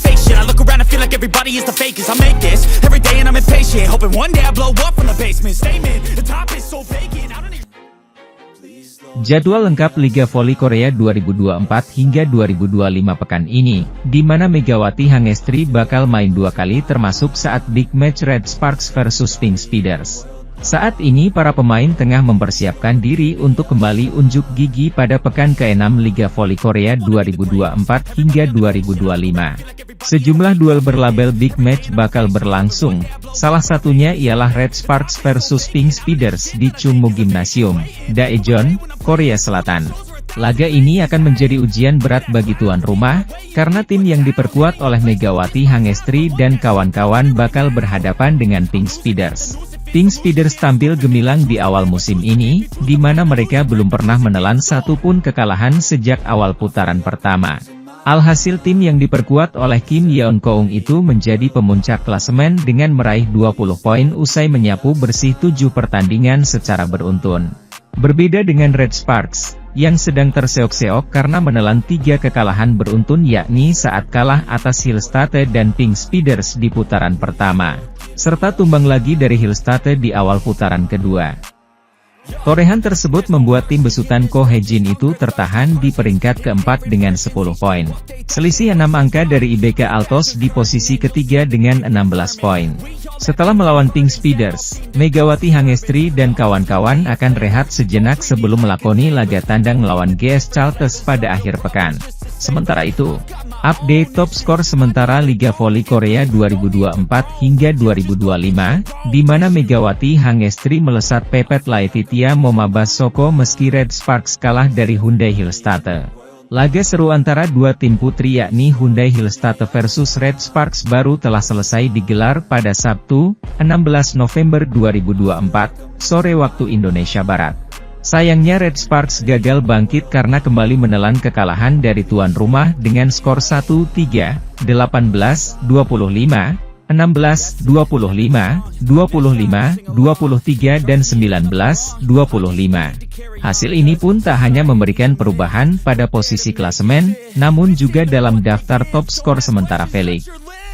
fake shit. I look around and feel like everybody is the fakest. I make this every day and I'm impatient, hoping one day I blow up from the basement. Statement, the top is so vacant, I don't even... Jadwal lengkap Liga Voli Korea 2024 hingga 2025 pekan ini, di mana Megawati Hangestri bakal main 2 kali termasuk saat big match Red Sparks versus Pink Speeders. Saat ini para pemain tengah mempersiapkan diri untuk kembali unjuk gigi pada pekan ke-6 Liga Voli Korea 2024 hingga 2025. Sejumlah duel berlabel big match bakal berlangsung, salah satunya ialah Red Sparks versus Pink Speeders di Chungmu Gymnasium, Daejeon, Korea Selatan. Laga ini akan menjadi ujian berat bagi tuan rumah, karena tim yang diperkuat oleh Megawati Hangestri dan kawan-kawan bakal berhadapan dengan Pink Speeders. Pink Speeders tampil gemilang di awal musim ini, di mana mereka belum pernah menelan satupun kekalahan sejak awal putaran pertama. Alhasil tim yang diperkuat oleh Kim Yeon-keung itu menjadi pemuncak klasemen dengan meraih 20 poin usai menyapu bersih 7 pertandingan secara beruntun. Berbeda dengan Red Sparks, yang sedang terseok-seok karena menelan 3 kekalahan beruntun yakni saat kalah atas Hillstate dan Pink Speeders di putaran pertama, serta tumbang lagi dari Hillstate di awal putaran kedua. Torehan tersebut membuat tim besutan Ko Hye-jin itu tertahan di peringkat keempat dengan 10 poin. Selisih 6 angka dari IBK Altos di posisi ketiga dengan 16 poin. Setelah melawan Pink Speeders, Megawati Hangestri dan kawan-kawan akan rehat sejenak sebelum melakoni laga tandang melawan GS Chalters pada akhir pekan. Sementara itu, update top skor sementara Liga Voli Korea 2024 hingga 2025, di mana Megawati Hangestri melesat pepet Laetitia Momabasoko meski Red Sparks kalah dari Hyundai Hillstate. Laga seru antara dua tim putri yakni Hyundai Hillstate versus Red Sparks baru telah selesai digelar pada Sabtu, 16 November 2024, sore waktu Indonesia Barat. Sayangnya Red Sparks gagal bangkit karena kembali menelan kekalahan dari tuan rumah dengan skor 1-3, 18-25, 16-25, 25-23 dan 19-25. Hasil ini pun tak hanya memberikan perubahan pada posisi klasemen, namun juga dalam daftar top skor sementara V-League.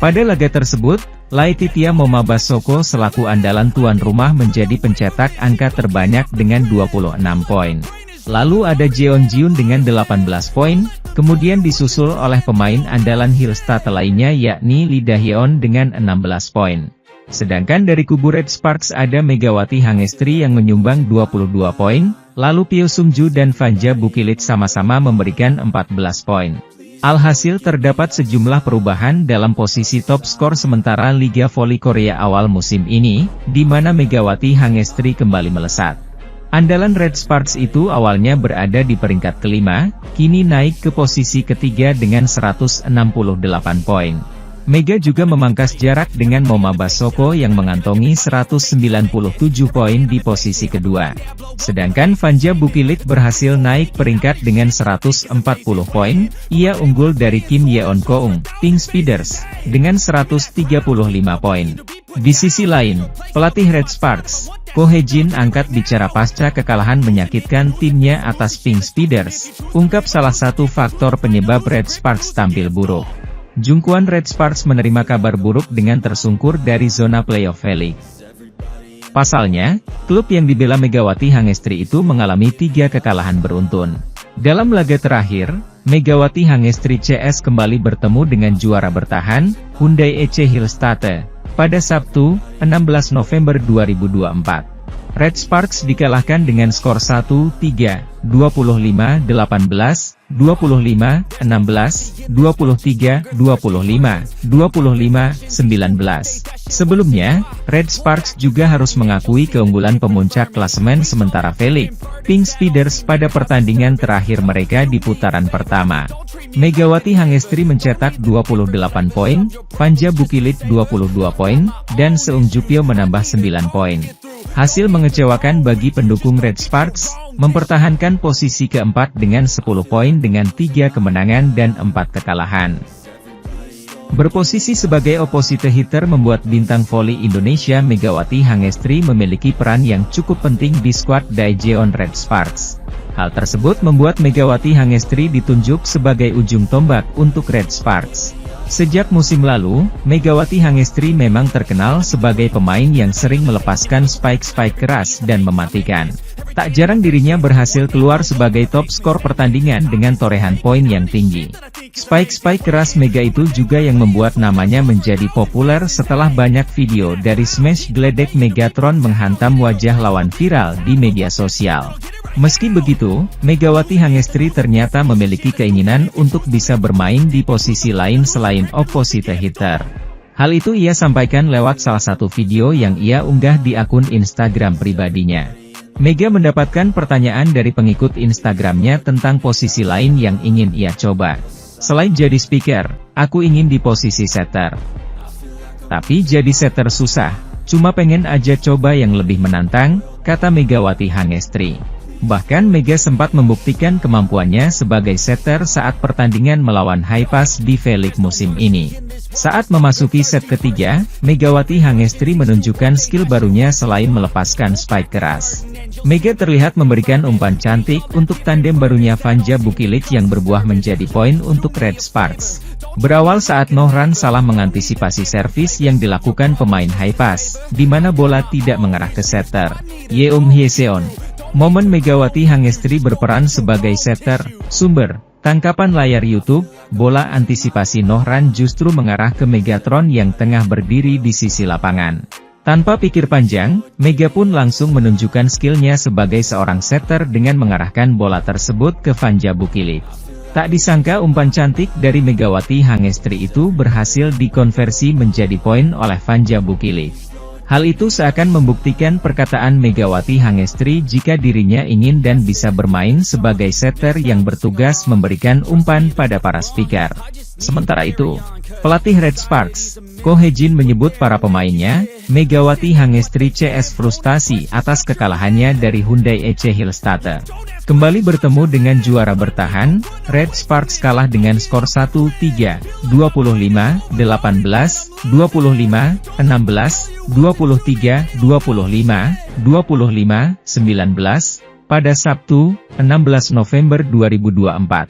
Pada laga tersebut, Laetitia Momabasoko selaku andalan tuan rumah menjadi pencetak angka terbanyak dengan 26 poin. Lalu ada Jeonjun dengan 18 poin, kemudian disusul oleh pemain andalan Hillstate lainnya yakni Lee Dahyun dengan 16 poin. Sedangkan dari kubu Red Sparks ada Megawati Hangestri yang menyumbang 22 poin, lalu Pyo Sung-ju dan Fanja Bukilit sama-sama memberikan 14 poin. Alhasil terdapat sejumlah perubahan dalam posisi top skor sementara Liga Voli Korea awal musim ini, di mana Megawati Hangestri kembali melesat. Andalan Red Sparks itu awalnya berada di peringkat kelima, kini naik ke posisi ketiga dengan 168 poin. Mega juga memangkas jarak dengan Momabasoko yang mengantongi 197 poin di posisi kedua. Sedangkan Fanja Bukilit berhasil naik peringkat dengan 140 poin, ia unggul dari Kim Yeon-keung, Pink Speeders, dengan 135 poin. Di sisi lain, pelatih Red Sparks, Ko Hye-jin angkat bicara pasca kekalahan menyakitkan timnya atas Pink Speeders, ungkap salah satu faktor penyebab Red Sparks tampil buruk. Jungkwan Red Sparks menerima kabar buruk dengan tersungkur dari zona playoff V-League. Pasalnya, klub yang dibela Megawati Hangestri itu mengalami 3 kekalahan beruntun. Dalam laga terakhir, Megawati Hangestri CS kembali bertemu dengan juara bertahan, Hyundai EC Hillstate, pada Sabtu, 16 November 2024. Red Sparks dikalahkan dengan skor 1-3, 25-18, 25-16, 23-25, 25-19. Sebelumnya, Red Sparks juga harus mengakui keunggulan pemuncak klasemen sementara V-League, Pink Speeders pada pertandingan terakhir mereka di putaran pertama. Megawati Hangestri mencetak 28 poin, Fanja Bukilit 22 poin, dan Seung Jupyo menambah 9 poin. Hasil mengecewakan bagi pendukung Red Sparks, mempertahankan posisi keempat dengan 10 poin dengan 3 kemenangan dan 4 kekalahan. Berposisi sebagai opposite hitter membuat bintang voli Indonesia Megawati Hangestri memiliki peran yang cukup penting di skuad Daejeon Red Sparks. Hal tersebut membuat Megawati Hangestri ditunjuk sebagai ujung tombak untuk Red Sparks. Sejak musim lalu, Megawati Hangestri memang terkenal sebagai pemain yang sering melepaskan spike-spike keras dan mematikan. Tak jarang dirinya berhasil keluar sebagai top skor pertandingan dengan torehan poin yang tinggi. Spike-spike keras Mega itu juga yang membuat namanya menjadi populer setelah banyak video dari smash geledek Megatron menghantam wajah lawan viral di media sosial. Meski begitu, Megawati Hangestri ternyata memiliki keinginan untuk bisa bermain di posisi lain selain opposite hitter. Hal itu ia sampaikan lewat salah satu video yang ia unggah di akun Instagram pribadinya. Mega mendapatkan pertanyaan dari pengikut Instagramnya tentang posisi lain yang ingin ia coba. Selain jadi speaker, aku ingin di posisi setter. Tapi jadi setter susah, cuma pengen aja coba yang lebih menantang, kata Megawati Hangestri. Bahkan Mega sempat membuktikan kemampuannya sebagai setter saat pertandingan melawan Haipas di V-League musim ini. Saat memasuki set ketiga, Megawati Hangestri menunjukkan skill barunya selain melepaskan spike keras. Mega terlihat memberikan umpan cantik untuk tandem barunya Vanja Bukilic yang berbuah menjadi poin untuk Red Sparks. Berawal saat Nohran salah mengantisipasi servis yang dilakukan pemain Haipas, di mana bola tidak mengarah ke setter Yeum Hyeseon. Momen Megawati Hangestri berperan sebagai setter, sumber, tangkapan layar YouTube, bola antisipasi Nohran justru mengarah ke Megatron yang tengah berdiri di sisi lapangan. Tanpa pikir panjang, Mega pun langsung menunjukkan skillnya sebagai seorang setter dengan mengarahkan bola tersebut ke Vanja Bukilic. Tak disangka umpan cantik dari Megawati Hangestri itu berhasil dikonversi menjadi poin oleh Vanja Bukilic. Hal itu seakan membuktikan perkataan Megawati Hangestri jika dirinya ingin dan bisa bermain sebagai setter yang bertugas memberikan umpan pada para speaker. Sementara itu, pelatih Red Sparks, Ko Hye-jin menyebut para pemainnya, Megawati Hangestri CS frustasi atas kekalahannya dari Hyundai EC Hillstatte. Kembali bertemu dengan juara bertahan, Red Sparks kalah dengan skor 1-3, 25, 18, 25, 16, 23, 25, 19, pada Sabtu, 16 November 2024.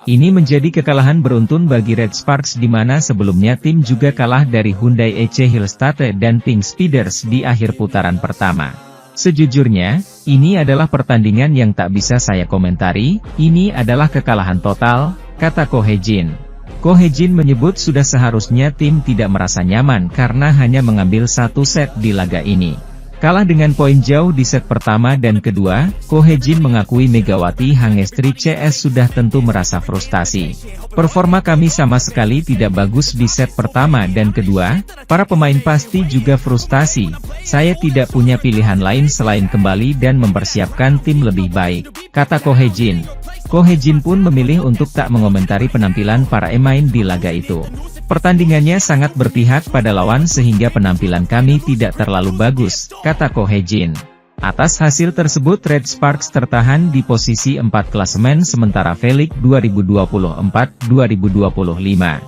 Ini menjadi kekalahan beruntun bagi Red Sparks di mana sebelumnya tim juga kalah dari Hyundai EC Hillstatte dan Pink Speeders di akhir putaran pertama. Sejujurnya, ini adalah pertandingan yang tak bisa saya komentari, ini adalah kekalahan total, kata Ko Hye-jin. Ko Hye-jin menyebut sudah seharusnya tim tidak merasa nyaman karena hanya mengambil satu set di laga ini. Kalah dengan poin jauh di set pertama dan kedua, Ko Hye-jin mengakui Megawati Hangestri CS sudah tentu merasa frustasi. Performa kami sama sekali tidak bagus di set pertama dan kedua, para pemain pasti juga frustasi. Saya tidak punya pilihan lain selain kembali dan mempersiapkan tim lebih baik, kata Ko Hye-jin. Ko Hye-jin pun memilih untuk tak mengomentari penampilan para pemain di laga itu. Pertandingannya sangat berpihak pada lawan sehingga penampilan kami tidak terlalu bagus, kata Ko Hye-jin. Atas hasil tersebut Red Sparks tertahan di posisi 4 klasemen sementara V-League 2024-2025.